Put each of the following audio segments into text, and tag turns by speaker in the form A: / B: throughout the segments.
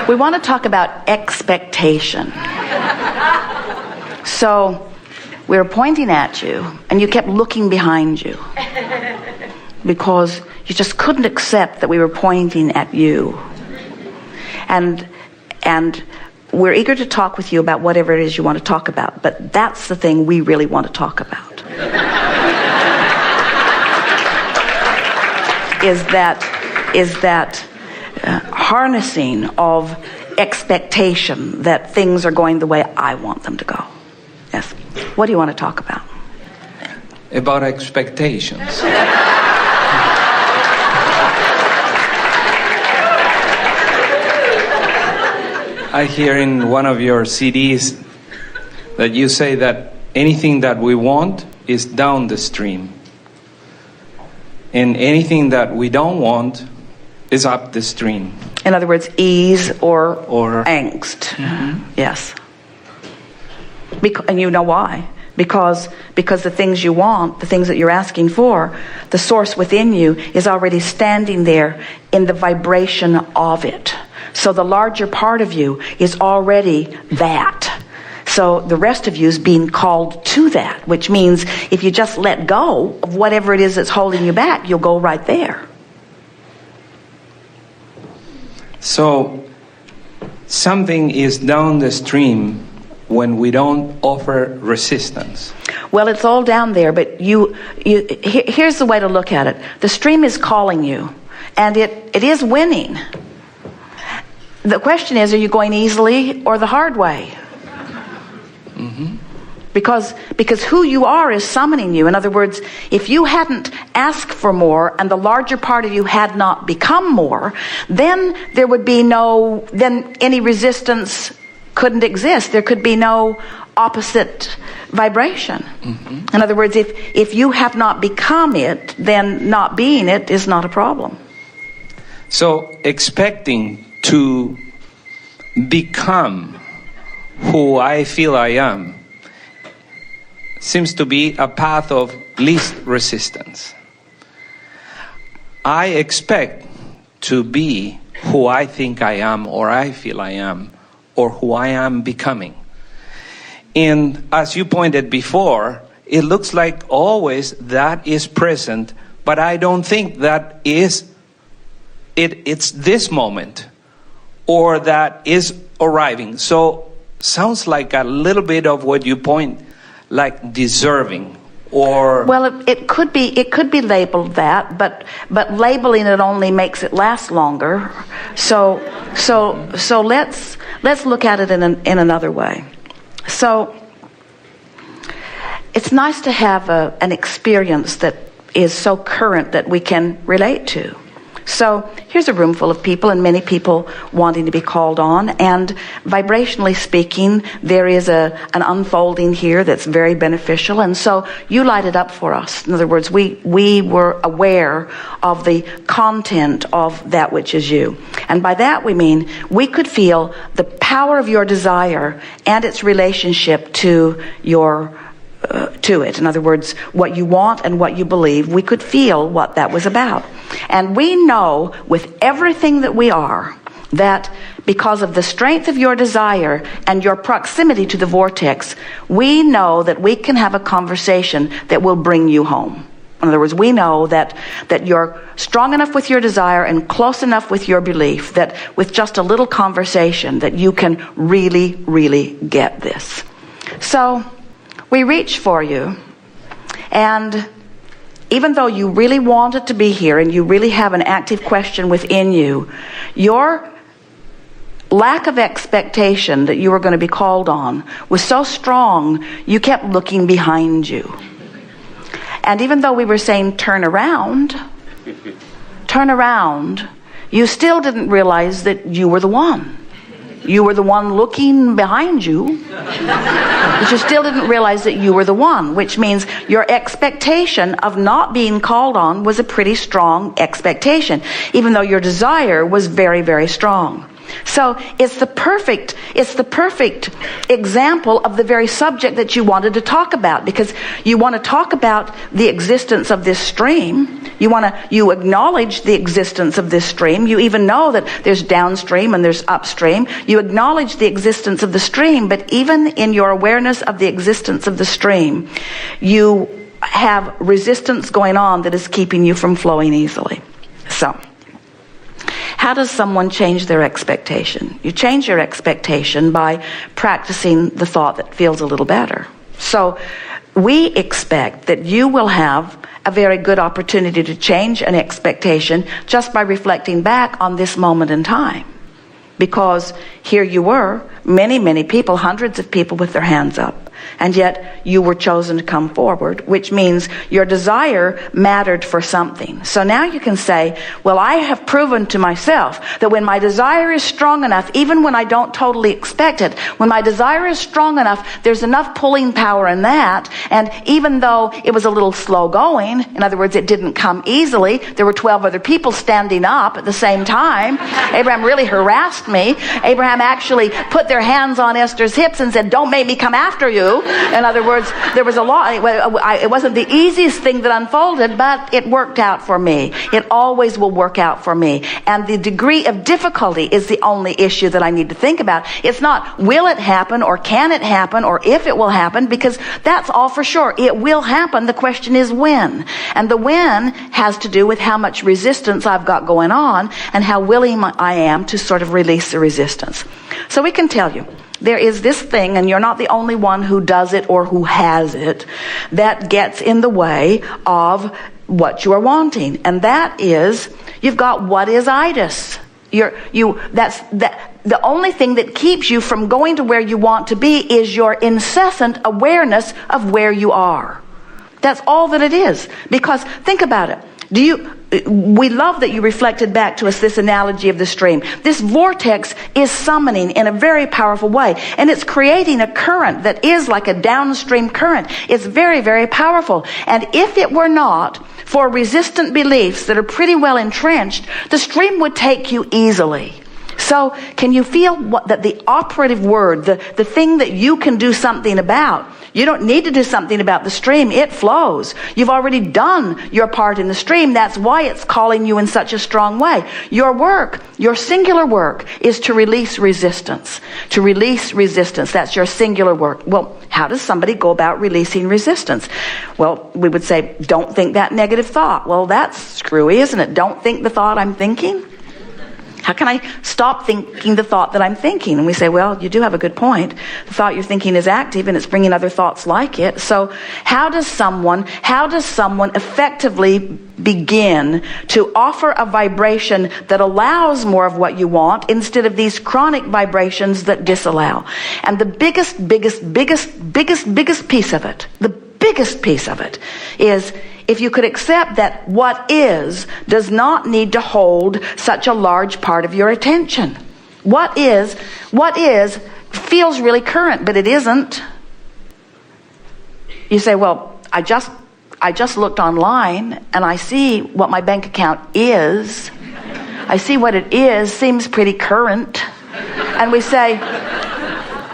A: We want to talk about expectation. So we were pointing at you, and you kept looking behind you because you just couldn't accept that we were pointing at you. And we're eager to talk with you about whatever it is you want to talk about, but that's the thing we really want to talk about. is that harnessing of expectation that things are going the way I want them to go. Yes. What do you want to talk about?
B: About expectations. I hear in one of your CDs that you say that anything that we want is down the stream. And anything that we don't want is up the stream.
A: In other words, ease or angst.
B: Mm-hmm.
A: Yes. And you know why? Because the things you want, the things that you're asking for, the source within you is already standing there in the vibration of it. So the larger part of you is already that. So the rest of you is being called to that, which means if you just let go of whatever it is that's holding you back, you'll go right there.
B: So something is down the stream when we don't offer resistance.
A: Well, it's all down there, but here's the way to look at it. The stream is calling you, and it is winning. The question is, are you going easily or the hard way?
B: Mm-hmm.
A: Because who you are is summoning you. In other words, if you hadn't asked for more and the larger part of you had not become more, then there would be then any resistance couldn't exist. There could be no opposite vibration.
B: Mm-hmm.
A: In other words, if you have not become it, then not being it is not a problem.
B: So expecting to become who I feel I am seems to be a path of least resistance. I expect to be who I think I am, or I feel I am, or who I am becoming. And as you pointed before, it looks like always that is present, but I don't think that is it's this moment, or that is arriving. So sounds like a little bit of what you point, like deserving, or
A: well, it could be labeled that, but labeling it only makes it last longer. So let's look at it in another way. So it's nice to have an experience that is so current that we can relate to. So here's a room full of people, and many people wanting to be called on, and vibrationally speaking, there is an unfolding here that's very beneficial, and so you light it up for us. In other words, we were aware of the content of that which is you. And by that we mean we could feel the power of your desire and its relationship to to it. In other words, what you want and what you believe, we could feel what that was about. And we know with everything that we are that because of the strength of your desire and your proximity to the vortex, we know that we can have a conversation that will bring you home. In other words, we know that you're strong enough with your desire and close enough with your belief that with just a little conversation that you can really, really get this. So we reach for you, and even though you really wanted to be here and you really have an active question within you, your lack of expectation that you were going to be called on was so strong, you kept looking behind you. And even though we were saying turn around, you still didn't realize that you were the one. You were the one looking behind you, but you still didn't realize that you were the one, which means your expectation of not being called on was a pretty strong expectation, even though your desire was very, very strong. So it's the perfect example of the very subject that you wanted to talk about, because you want to talk about the existence of this stream. You acknowledge the existence of this stream. You even know that there's downstream and there's upstream. You acknowledge the existence of the stream, but even in your awareness of the existence of the stream, you have resistance going on that is keeping you from flowing easily. So, how does someone change their expectation? You change your expectation by practicing the thought that feels a little better. So, we expect that you will have a very good opportunity to change an expectation just by reflecting back on this moment in time. Because here you were, many people, hundreds of people with their hands up. And yet you were chosen to come forward, which means your desire mattered for something. So now you can say, well, I have proven to myself that when my desire is strong enough, even when I don't totally expect it, when my desire is strong enough, there's enough pulling power in that. And even though it was a little slow going, in other words, it didn't come easily, there were 12 other people standing up at the same time. Abraham really harassed me. Abraham actually put their hands on Esther's hips and said, don't make me come after you. In other words, there was a lot. It wasn't the easiest thing that unfolded, but it worked out for me. It always will work out for me. And the degree of difficulty is the only issue that I need to think about. It's not will it happen or can it happen or if it will happen, because that's all for sure. It will happen. The question is when. And the when has to do with how much resistance I've got going on and how willing I am to sort of release the resistance. So we can tell you, there is this thing, and you're not the only one who does it or who has it, that gets in the way of what you are wanting. And that is, you've got what is itis. The only thing that keeps you from going to where you want to be is your incessant awareness of where you are. That's all that it is. Because think about it. We love that you reflected back to us this analogy of the stream. This vortex is summoning in a very powerful way, and it's creating a current that is like a downstream current. It's very, very powerful. And if it were not for resistant beliefs that are pretty well entrenched, the stream would take you easily. So can you feel that the operative word, the thing that you can do something about? You don't need to do something about the stream. It flows. You've already done your part in the stream. That's why it's calling you in such a strong way. Your work, your singular work, is to release resistance. To release resistance. That's your singular work. Well, how does somebody go about releasing resistance? Well, we would say, don't think that negative thought. Well, that's screwy, isn't it? Don't think the thought I'm thinking. How can I stop thinking the thought that I'm thinking? And we say, well, you do have a good point. The thought you're thinking is active and it's bringing other thoughts like it. So how does someone effectively begin to offer a vibration that allows more of what you want instead of these chronic vibrations that disallow? And the biggest piece of it, the biggest piece of it is, if you could accept that what is does not need to hold such a large part of your attention. What is feels really current, but it isn't. You say, well, I just looked online and I see what my bank account is. I see what it is, seems pretty current. And we say,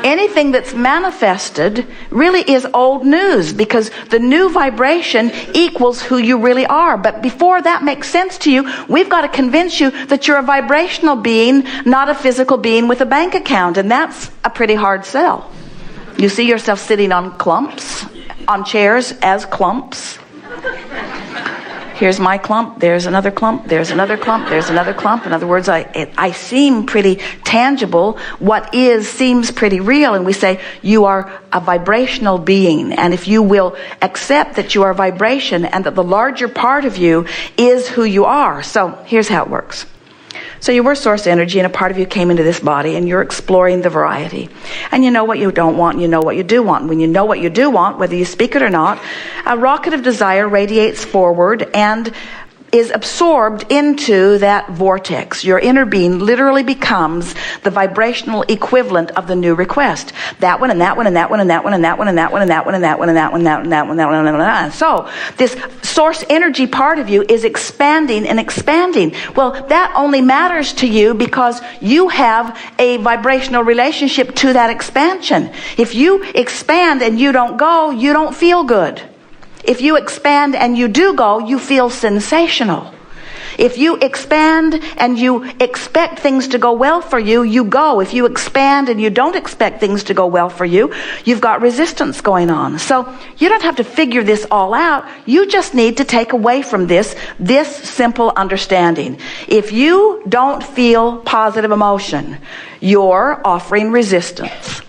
A: anything that's manifested really is old news, because the new vibration equals who you really are. But before that makes sense to you, we've got to convince you that you're a vibrational being, not a physical being with a bank account. And that's a pretty hard sell. You see yourself sitting on clumps, on chairs as clumps. Here's my clump, there's another clump, there's another clump, there's another clump. In other words, I seem pretty tangible. What is seems pretty real. And we say, you are a vibrational being. And if you will accept that you are vibration and that the larger part of you is who you are. So here's how it works. So you were source energy, and a part of you came into this body, and you're exploring the variety. And you know what you don't want, and you know what you do want. And when you know what you do want, whether you speak it or not, a rocket of desire radiates forward, and is absorbed into that vortex. Your inner being literally becomes the vibrational equivalent of the new request. That one and that one and that one and that one and that one and that one and that one and that one and that one and that one and that one and that one and that one. So this source energy part of you is expanding and expanding. Well, that only matters to you because you have a vibrational relationship to that expansion. If you expand and you don't go, you don't feel good. If you expand and you do go, you feel sensational. If you expand and you expect things to go well for you, you go. If you expand and you don't expect things to go well for you, you've got resistance going on. So you don't have to figure this all out. You just need to take away from this simple understanding. If you don't feel positive emotion, you're offering resistance.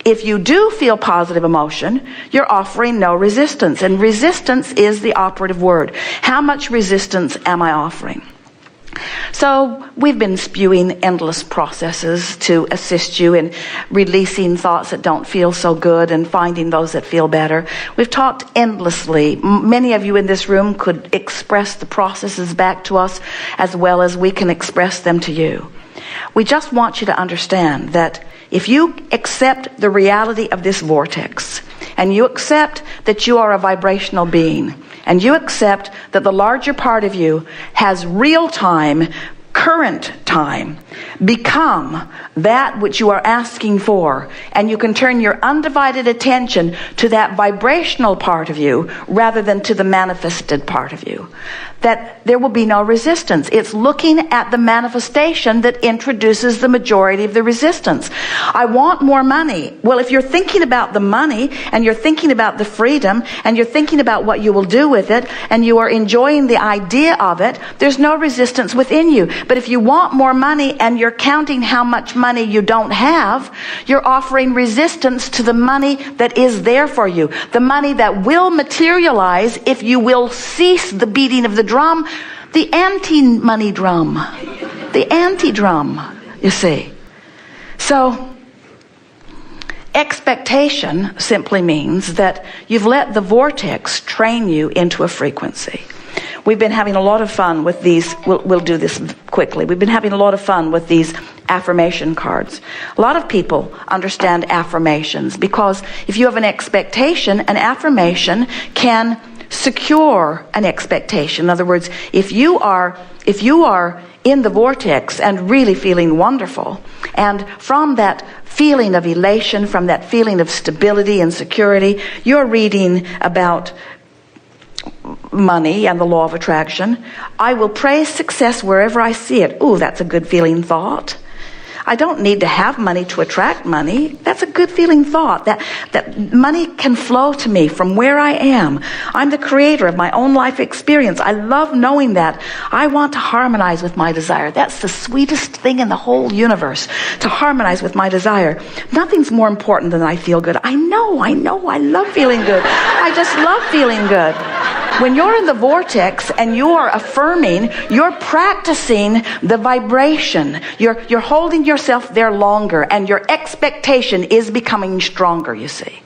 A: If you do feel positive emotion, you're offering no resistance. And resistance is the operative word. How much resistance am I offering? So we've been spewing endless processes to assist you in releasing thoughts that don't feel so good and finding those that feel better. We've talked endlessly. Many of you in this room could express the processes back to us as well as we can express them to you. We just want you to understand that if you accept the reality of this vortex, and you accept that you are a vibrational being, and you accept that the larger part of you has real time, current time, become that which you are asking for, and you can turn your undivided attention to that vibrational part of you rather than to the manifested part of you, that there will be no resistance. It's looking at the manifestation that introduces the majority of the resistance. I want more money. Well, if you're thinking about the money and you're thinking about the freedom and you're thinking about what you will do with it and you are enjoying the idea of it, there's no resistance within you. But if you want more money and you're counting how much money you don't have, you're offering resistance to the money that is there for you. The money that will materialize if you will cease the beating of the drum, the anti-money drum, the anti-drum, you see. So, expectation simply means that you've let the vortex train you into a frequency. We've been having a lot of fun with these, we'll do this quickly. We've been having a lot of fun with these affirmation cards. A lot of people understand affirmations because if you have an expectation, an affirmation can secure an expectation. In other words, if you are in the vortex and really feeling wonderful, and from that feeling of elation, from that feeling of stability and security, you're reading about money and the law of attraction. I will praise success wherever I see it. Ooh, that's a good feeling thought. I don't need to have money to attract money. That's a good feeling thought. That money can flow to me from where I am. I'm the creator of my own life experience. I love knowing that. I want to harmonize with my desire. That's the sweetest thing in the whole universe, to harmonize with my desire. Nothing's more important than I feel good. I know. I love feeling good. I just love feeling good. When you're in the vortex and you are affirming, you're practicing the vibration. You're holding yourself there longer, and your expectation is becoming stronger, you see.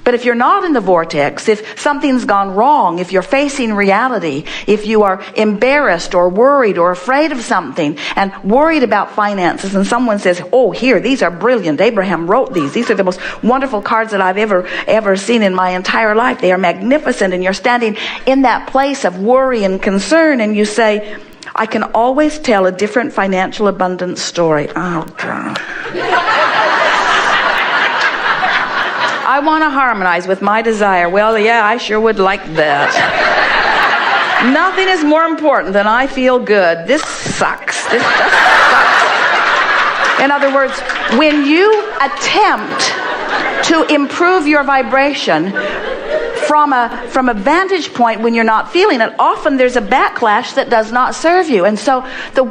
A: But if you're not in the vortex, if something's gone wrong, if you're facing reality, if you are embarrassed or worried or afraid of something and worried about finances, and someone says, oh, here, these are brilliant. Abraham wrote these. These are the most wonderful cards that I've ever seen in my entire life. They are magnificent. And you're standing in that place of worry and concern, and you say, I can always tell a different financial abundance story. Oh, God. I want to harmonize with my desire. Well, yeah, I sure would like that. Nothing is more important than I feel good. This sucks. This just sucks. In other words, when you attempt to improve your vibration from a vantage point when you're not feeling it, often there's a backlash that does not serve you. And so the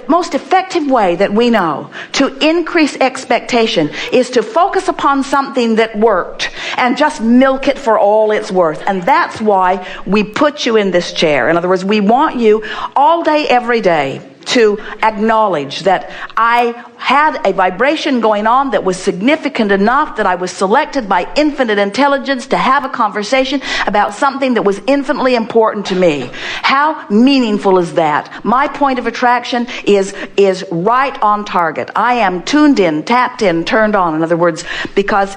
A: most effective way that we know to increase expectation is to focus upon something that worked and just milk it for all it's worth. And that's why we put you in this chair. In other words, we want you all day, every day to acknowledge that I had a vibration going on that was significant enough that I was selected by infinite intelligence to have a conversation about something that was infinitely important to me. How meaningful is that? My point of attraction is right on target. I am tuned in, tapped in, turned on. In other words, because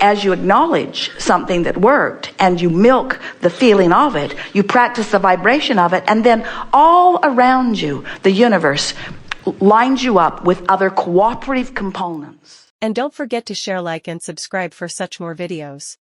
A: as you acknowledge something that worked and you milk the feeling of it, you practice the vibration of it, and then all around you, the universe lines you up with other cooperative components.
C: And don't forget to share, like, and subscribe for such more videos.